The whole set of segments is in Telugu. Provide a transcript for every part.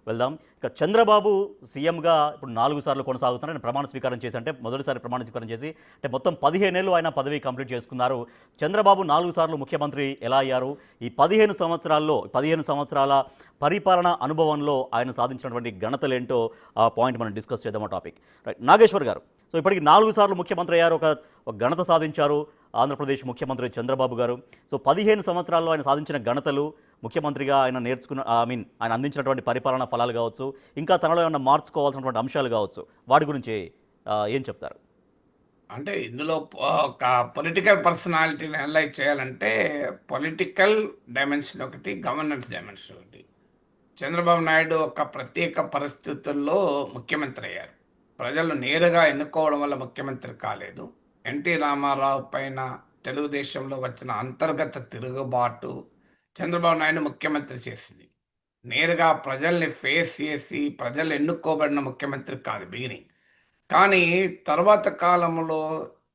వెళ్దాం. ఇక చంద్రబాబు సీఎంగా ఇప్పుడు 4 సార్లు కొనసాగుతున్నారు. ఆయన ప్రమాణ స్వీకారం చేసి అంటే మొదటిసారి ప్రమాణ స్వీకారం చేసి అంటే మొత్తం 15 ఏళ్ళు ఆయన పదవి కంప్లీట్ చేసుకున్నారు. చంద్రబాబు 4 సార్లు ముఖ్యమంత్రి ఎలా అయ్యారు? ఈ 15 సంవత్సరాల పరిపాలన అనుభవంలో ఆయన సాధించినటువంటి ఘనతలేంటో ఆ పాయింట్ మనం డిస్కస్ చేద్దాం ఆ టాపిక్. రైట్, నాగేశ్వర్ గారు. సో ఇప్పటికి 4 సార్లు ముఖ్యమంత్రి అయ్యారు, ఒక ఘనత సాధించారు ఆంధ్రప్రదేశ్ ముఖ్యమంత్రి చంద్రబాబు గారు. సో 15 సంవత్సరాల్లో ఆయన సాధించిన ఘనతలు, ముఖ్యమంత్రిగా ఆయన నేర్చుకున్న ఆయన అందించినటువంటి పరిపాలన ఫలాలు కావచ్చు, ఇంకా తనలో ఏమన్నా మార్చుకోవాల్సినటువంటి అంశాలు కావచ్చు, వాటి గురించి ఏం చెప్తారు? అంటే ఇందులో ఒక పొలిటికల్ పర్సనాలిటీని అనలైజ్ చేయాలంటే పొలిటికల్ డైమెన్షన్ ఒకటి, గవర్నెన్స్ డైమెన్షన్ ఒకటి. చంద్రబాబు నాయుడు ఒక ప్రత్యేక పరిస్థితుల్లో ముఖ్యమంత్రి అయ్యారు. ప్రజలు నేరుగా ఎన్నుకోవడం వల్ల ముఖ్యమంత్రి కాలేదు. ఎన్టీ రామారావు పైన తెలుగుదేశంలో వచ్చిన అంతర్గత తిరుగుబాటు చంద్రబాబు నాయుడు ముఖ్యమంత్రి చేసింది. నేరుగా ప్రజల్ని ఫేస్ చేసి ప్రజలు ఎన్నుకోబడిన ముఖ్యమంత్రి కాదు బిగినింగ్. కానీ తర్వాత కాలంలో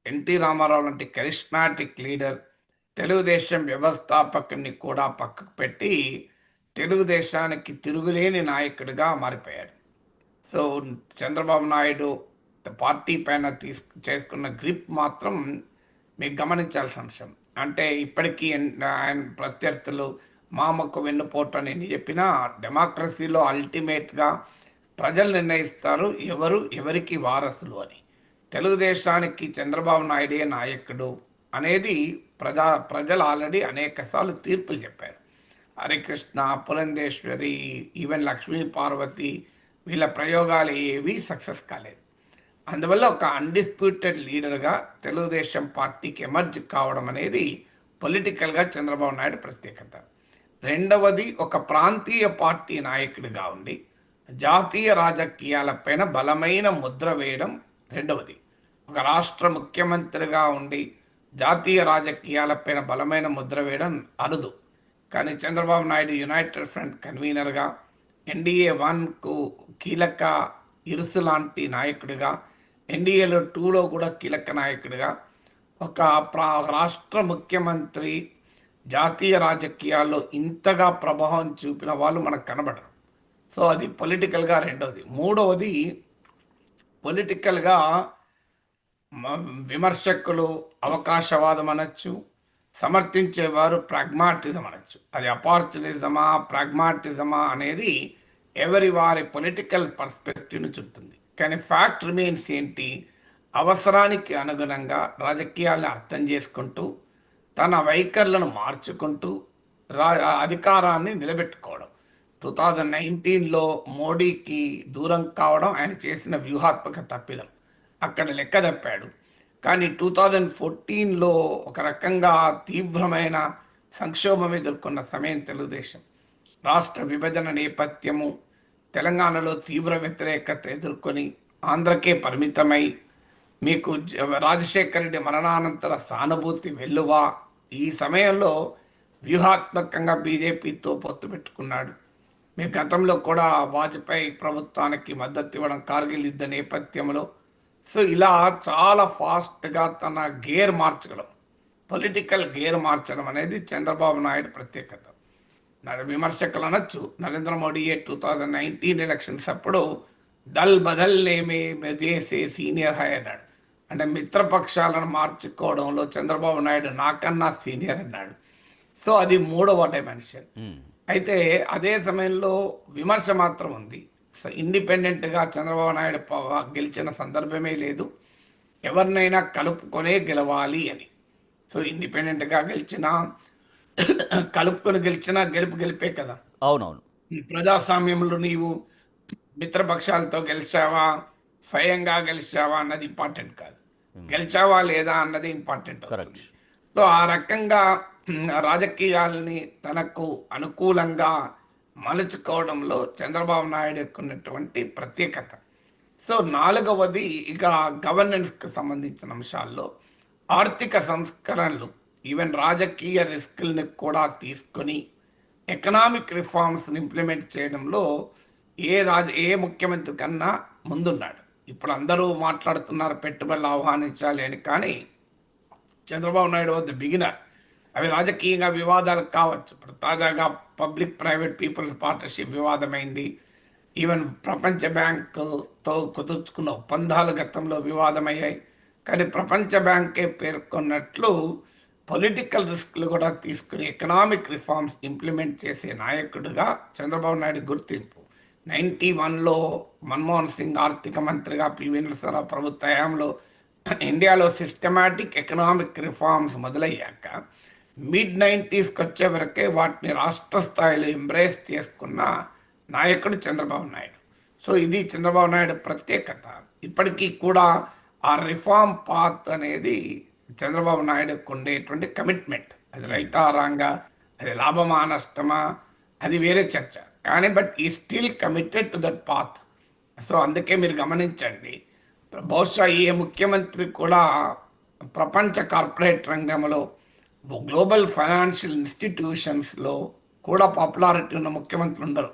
ఎన్టీ రామారావు లాంటి కరిస్మాటిక్ లీడర్, తెలుగుదేశం వ్యవస్థాపకుని కూడా పక్కకు పెట్టి తెలుగుదేశానికి తిరుగులేని నాయకుడిగా మారిపోయాడు. సో చంద్రబాబు నాయుడు పార్టీ పైన చేసుకున్న గ్రిప్ మాత్రం మీకు గమనించాల్సిన అంశం. అంటే ఇప్పటికీ ఆయన ప్రత్యర్థులు మామకు వెన్నుపోటు అని చెప్పినా డెమోక్రసీలో అల్టిమేట్గా ప్రజలు నిర్ణయిస్తారు ఎవరికి వారసులు అని. తెలుగుదేశానికి చంద్రబాబు నాయుడే నాయకుడు అనేది ప్రజలు ఆల్రెడీ అనేకసార్లు తీర్పులు చెప్పారు. హరికృష్ణ, పురంధేశ్వరి, ఈవెన్ లక్ష్మీ పార్వతి వీళ్ళ ప్రయోగాలు ఏవి సక్సెస్ కాలేదు. అందువల్ల ఒక అన్డిస్ప్యూటెడ్ లీడర్గా తెలుగుదేశం పార్టీకి ఎమర్జ్ కావడం అనేది పొలిటికల్గా చంద్రబాబు నాయుడు ప్రత్యేకత. రెండవది, ఒక ప్రాంతీయ పార్టీ నాయకుడిగా ఉండి జాతీయ రాజకీయాలపైన బలమైన ముద్ర వేయడం రెండవది. ఒక రాష్ట్ర ముఖ్యమంత్రిగా ఉండి జాతీయ రాజకీయాలపైన బలమైన ముద్ర వేయడం అరుదు. కానీ చంద్రబాబు నాయుడు యునైటెడ్ ఫ్రంట్ కన్వీనర్గా, ఎన్డీఏ 1కు కీలక ఇరుసు లాంటి నాయకుడిగా, ఎన్డీఏలో 2లో కూడా కీలక నాయకుడిగా, ఒక రాష్ట్ర ముఖ్యమంత్రి జాతీయ రాజకీయాల్లో ఇంతగా ప్రభావం చూపిన వాళ్ళు మనకు కనబడరు. సో అది పొలిటికల్గా రెండవది. మూడవది, పొలిటికల్గా విమర్శకులు అవకాశవాదం అనొచ్చు, సమర్థించేవారు ప్రాగ్మాటిజం అనొచ్చు. అది అపార్చునిజమా ప్రాగ్మాటిజమా అనేది ఎవరి వారి పొలిటికల్ పర్స్పెక్టివ్ని చుడుతుంది. కానీ ఫ్యాక్ట్ రిమైన్స్ ఏంటి? అవసరానికి అనుగుణంగా రాజకీయాలను అర్థం చేసుకుంటూ తన వైఖరులను మార్చుకుంటూ అధికారాన్ని నిలబెట్టుకోవడం. 2019లో మోడీకి దూరం కావడం ఆయన చేసిన వ్యూహాత్మక తప్పిదం, అక్కడ లెక్క తప్పాడు. కానీ 2014లో ఒక రకంగా తీవ్రమైన సంక్షోభం ఎదుర్కొన్న సమయం తెలుగుదేశం. రాష్ట్ర విభజన నేపథ్యము, తెలంగాణలో తీవ్ర వ్యతిరేకత ఎదుర్కొని ఆంధ్రకే పరిమితమై మీకు రాజశేఖర రెడ్డి మరణానంతర సానుభూతి వెల్లువా, ఈ సమయంలో వ్యూహాత్మకంగా బీజేపీతో పొత్తు పెట్టుకున్నాడు. మీ గతంలో కూడా వాజ్పేయి ప్రభుత్వానికి మద్దతు ఇవ్వడం, కార్గిల్ యుద్ధ నేపథ్యంలో. సో ఇలా చాలా ఫాస్ట్గా తన గేర్ మార్చడం, పొలిటికల్ గేర్ మార్చడం అనేది చంద్రబాబు నాయుడు ప్రత్యేకత. విమర్శకులు అనొచ్చు, నరేంద్ర మోడీ 2019 ఎలక్షన్స్ అప్పుడు దల్ బదల్నే దేశే సీనియర్ హై అన్నాడు. అంటే మిత్రపక్షాలను మార్చుకోవడంలో చంద్రబాబు నాయుడు నాకన్నా సీనియర్ అన్నాడు. సో అది మూడవ డైమెన్షన్. అయితే అదే సమయంలో విమర్శ మాత్రం ఉంది. సో ఇండిపెండెంట్గా చంద్రబాబు నాయుడు గెలిచిన సందర్భమే లేదు. ఎవరినైనా కలుపుకొనే గెలవాలి అని. సో ఇండిపెండెంట్గా గెలిచినా కలుపుకొని గెలిచినా గెలిపే కదా. అవునవును. ప్రజాస్వామ్యంలో నీవు మిత్రపక్షాలతో గెలిచావా, స్వయంగా గెలిచావా అన్నది ఇంపార్టెంట్ కాదు, గెలిచావా లేదా అన్నది ఇంపార్టెంట్. సో ఆ రకంగా రాజకీయాలని తనకు అనుకూలంగా మలుచుకోవడంలో చంద్రబాబు నాయుడు ఉన్నటువంటి ప్రత్యేకత. సో నాలుగవది, ఇక గవర్నెన్స్కి సంబంధించిన అంశాల్లో ఆర్థిక సంస్కరణలు, ఈవెన్ రాజకీయ రిస్కుల్ని కూడా తీసుకొని ఎకనామిక్ రిఫార్మ్స్ని ఇంప్లిమెంట్ చేయడంలో ఏ ముఖ్యమంత్రి కన్నా ముందున్నాడు. ఇప్పుడు అందరూ మాట్లాడుతున్నారు పెట్టుబడులు ఆహ్వానించాలి అని, కానీ చంద్రబాబు నాయుడు వద్ద బిగినర్. అవి రాజకీయంగా వివాదాలు కావచ్చు. ఇప్పుడు తాజాగా పబ్లిక్ ప్రైవేట్ పీపుల్స్ పార్ట్నర్షిప్ వివాదమైంది. ఈవెన్ ప్రపంచ బ్యాంకుతో కుదుర్చుకున్న ఒప్పందాలు గతంలో వివాదమయ్యాయి. కానీ ప్రపంచ బ్యాంకే పేర్కొన్నట్లు పొలిటికల్ రిస్క్లు కూడా తీసుకుని ఎకనామిక్ రిఫార్మ్స్ ఇంప్లిమెంట్ చేసే నాయకుడిగా చంద్రబాబు నాయుడు గుర్తింపు. 91లో మన్మోహన్ సింగ్ ఆర్థిక మంత్రిగా, పివి నరసింహారావు ప్రభుత్వ హయాంలో ఇండియాలో సిస్టమాటిక్ ఎకనామిక్ రిఫార్మ్స్ మొదలయ్యాక మిడ్ 90స్కి వచ్చే వరకే వాటిని రాష్ట్ర స్థాయిలో ఎంబ్రేస్ చేసుకున్న నాయకుడు చంద్రబాబు నాయుడు. సో ఇది చంద్రబాబు నాయుడు ప్రత్యేకత. ఇప్పటికీ కూడా ఆ రిఫార్మ్ పాత్ అనేది చంద్రబాబు నాయుడుకు ఉండేటువంటి కమిట్మెంట్. అది రైటా రాంగా, అది లాభమా నష్టమా, అది వేరే చర్చ. కానీ బట్ ఈ still committed to that path. So అందుకే మీరు గమనించండి, బహుశా ఏ ముఖ్యమంత్రి కూడా ప్రపంచ కార్పొరేట్ రంగంలో, గ్లోబల్ ఫైనాన్షియల్ ఇన్స్టిట్యూషన్స్లో కూడా పాపులారిటీ ఉన్న ముఖ్యమంత్రులు ఉండరు.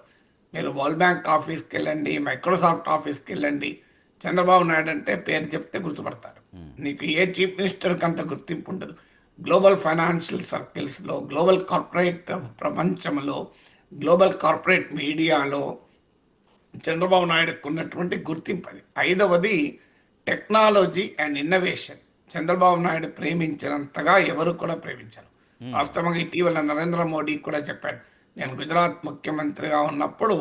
మీరు వరల్డ్ బ్యాంక్ ఆఫీస్కి వెళ్ళండి, మైక్రోసాఫ్ట్ ఆఫీస్కి వెళ్ళండి, చంద్రబాబు నాయుడు అంటే పేరు చెప్తే గుర్తుపడతారు. నీకు ఏ చీఫ్ మినిస్టర్కి అంత గుర్తింపు ఉండదు. గ్లోబల్ ఫైనాన్షియల్ సర్కిల్స్లో, గ్లోబల్ కార్పొరేట్ ప్రపంచంలో, గ్లోబల్ కార్పొరేట్ మీడియాలో చంద్రబాబు నాయుడుకు ఉన్నటువంటి గుర్తింపు అది. ఐదవది technology and innovation. Chandrababu Naidu ప్రేమించినంతగా ఎవరు కూడా ప్రేమించరు. వాస్తవంగా ఇటీవల నరేంద్ర మోడీ కూడా చెప్పాడు, నేను గుజరాత్ ముఖ్యమంత్రిగా ఉన్నప్పుడు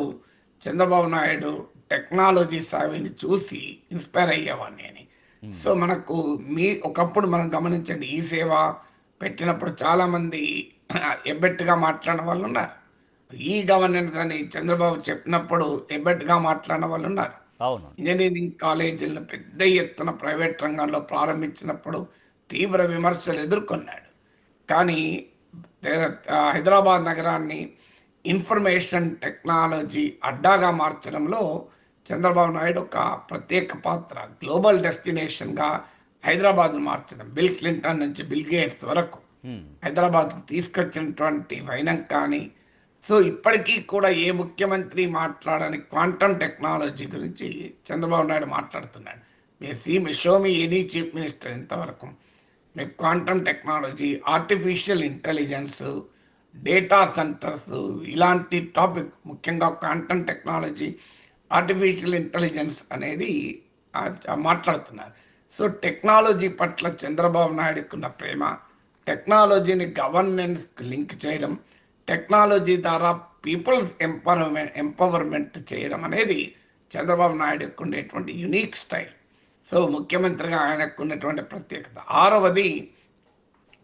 చంద్రబాబు నాయుడు టెక్నాలజీ సావిని చూసి ఇన్స్పైర్ అయ్యేవాడిని అని. సో మనకు ఒకప్పుడు మనం గమనించండి, ఈ సేవ పెట్టినప్పుడు చాలామంది ఎబ్బెట్టుగా మాట్లాడిన వాళ్ళు ఉన్నారు. ఈ గవర్నెన్స్ అని చంద్రబాబు చెప్పినప్పుడు ఎబ్బెట్టుగా మాట్లాడిన వాళ్ళు ఉన్నారు. అవును. ఇంజనీరింగ్ కాలేజీలను పెద్ద ఎత్తున ప్రైవేట్ రంగంలో ప్రారంభించినప్పుడు తీవ్ర విమర్శలు ఎదుర్కొన్నాడు. కానీ హైదరాబాద్ నగరాన్ని ఇన్ఫర్మేషన్ టెక్నాలజీ అడ్డాగా మార్చడంలో చంద్రబాబు నాయుడు ఒక ప్రత్యేక పాత్ర. గ్లోబల్ డెస్టినేషన్గా హైదరాబాద్ను మార్చడం, బిల్ క్లింటన్ నుంచి బిల్ గేట్స్ వరకు హైదరాబాద్కు తీసుకొచ్చినటువంటి వైనం కానీ. సో ఇప్పటికీ కూడా ఏ ముఖ్యమంత్రి మాట్లాడని క్వాంటమ్ టెక్నాలజీ గురించి చంద్రబాబు నాయుడు మాట్లాడుతున్నాడు. మీరు show me any chief minister ఇంతవరకు మీకు quantum technology, artificial intelligence, data centres, ఇలాంటి టాపిక్, ముఖ్యంగా క్వాంటమ్ టెక్నాలజీ, ఆర్టిఫిషియల్ ఇంటెలిజెన్స్ అనేది మాట్లాడుతున్నారు. సో టెక్నాలజీ పట్ల చంద్రబాబు నాయుడుకున్న ప్రేమ, టెక్నాలజీని గవర్నెన్స్కి లింక్ చేయడం, టెక్నాలజీ ద్వారా పీపుల్స్ ఎంపవర్మెంట్ చేయడం అనేది చంద్రబాబు నాయుడుకు ఉండేటువంటి యునిక్ స్టైల్. సో ముఖ్యమంత్రిగా ఆయనకు ఉన్నటువంటి ప్రత్యేకత. ఆరవది,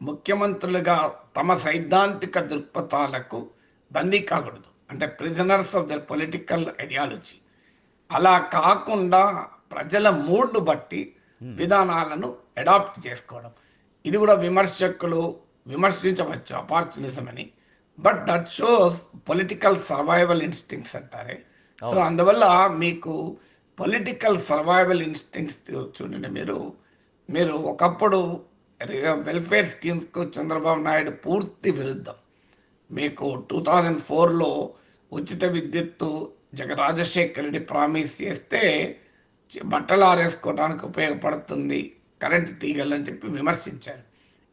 ముఖ్యమంత్రులుగా తమ సైద్ధాంతిక దృక్పథాలకు బందీ కాకూడదు. అంటే prisoners of their political ideology. అలా కాకుండా ప్రజల మూడ్ను బట్టి విధానాలను అడాప్ట్ చేసుకోవడం. ఇది కూడా విమర్శకులు విమర్శించవచ్చు అపార్చునిజం అని, but that shows political survival instincts అంటారే. సో అందువల్ల మీకు పొలిటికల్ సర్వైవల్ ఇన్స్టింక్ట్స్ చూడండి. మీరు ఒకప్పుడు వెల్ఫేర్ స్కీమ్స్కు చంద్రబాబు నాయుడు పూర్తి విరుద్ధం. మీకు 2004లో ఉచిత విద్యుత్తు రాజశేఖర రెడ్డి ప్రామిస్ చేస్తే బట్టలు ఆరేసుకోవడానికి ఉపయోగపడుతుంది కరెంట్ తీగలు అని చెప్పి విమర్శించారు.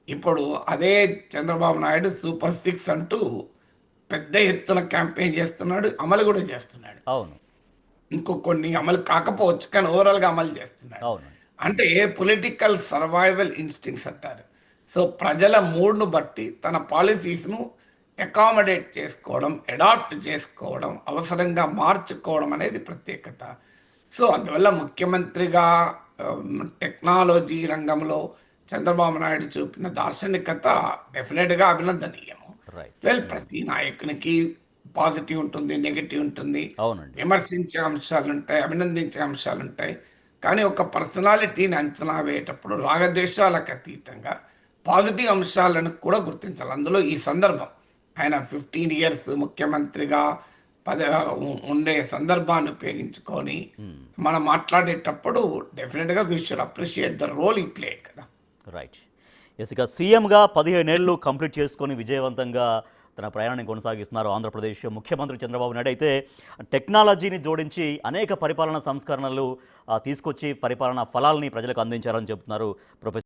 ఇప్పుడు అదే చంద్రబాబు నాయుడు సూపర్ 6 అంటూ పెద్ద ఎత్తున క్యాంపెయిన్ చేస్తున్నాడు, అమలు కూడా చేస్తున్నాడు. అవును. ఇంకో కొన్ని అమలు కాకపోవచ్చు కానీ ఓవరాల్గా అమలు చేస్తున్నాడు. అవును. అంటే పొలిటికల్ సర్వైవల్ ఇన్స్టింక్ట్స్ అంటారు. సో ప్రజల మూడ్ను బట్టి తన పాలసీస్ను అకామిడేట్ చేసుకోవడం, అడాప్ట్ చేసుకోవడం, అవసరంగా మార్చుకోవడం అనేది ప్రత్యేకత. సో అందువల్ల ముఖ్యమంత్రిగా టెక్నాలజీ రంగంలో చంద్రబాబు నాయుడు చూపిన దార్శనికత డెఫినెట్గా అభినందనీయము. ప్రతి నాయకునికి పాజిటివ్ ఉంటుంది, నెగిటివ్ ఉంటుంది, విమర్శించే అంశాలు ఉంటాయి, అభినందించే అంశాలు ఉంటాయి. కానీ ఒక పర్సనాలిటీని అంచనా వేయేటప్పుడు రాగద్వేషాలకు అతీతంగా పాజిటివ్ అంశాలను కూడా గుర్తించాలి. అందులో ఈ సందర్భం ఆయన 15 years ముఖ్యమంత్రిగా ఉండే సందర్భాన్ని ఉపయోగించుకొని మనం మాట్లాడేటప్పుడు డెఫినెట్గా we should appreciate the role he played కదా. రైట్. ఎస్, ఇక సీఎంగా 15 ఏళ్ళు కంప్లీట్ చేసుకొని విజయవంతంగా తన ప్రయాణాన్ని కొనసాగిస్తున్నారు ఆంధ్రప్రదేశ్ ముఖ్యమంత్రి చంద్రబాబు నాయుడు. అయితే టెక్నాలజీని జోడించి అనేక పరిపాలనా సంస్కరణలు తీసుకొచ్చి పరిపాలనా ఫలాల్ని ప్రజలకు అందించారని చెబుతున్నారు ప్రొఫెసర్